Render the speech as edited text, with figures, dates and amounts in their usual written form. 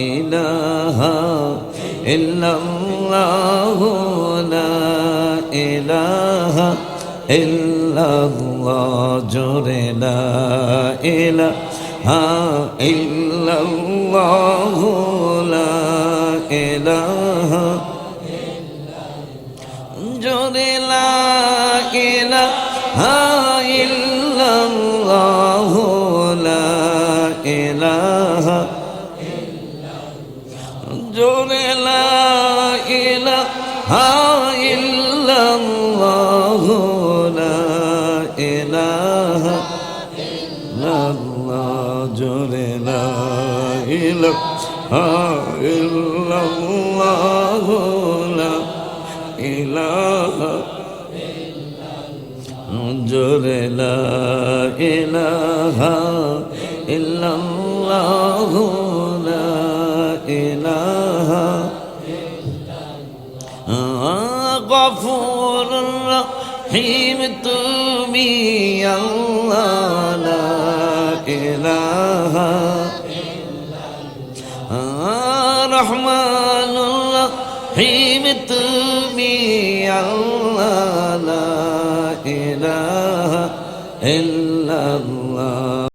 ইলাহা ইল্লাল্লাহ লা ইলাহা ইল্লাল্লাহ জোরে লা ইলাহা ইল্লাল্লাহ লা ইলাহা জোরে লা ইলাহা ইল্লাল্লাহ লা ইলাহা জোরে লা ইলাহা ইল্লাল্লাহ লা ইলাহা ইল্লাল্লাহ জোরে লা ইলাহা ইল্লাল্লাহ লা ইলাহা জোরে লা ইলাহা ইল্লাল্লাহ লা ইলাহা গফুর রহিম তুমি আল্লাহ লা ইলাহা রহমানুর রহিম তুমি আল্লাহ লা ইলাহা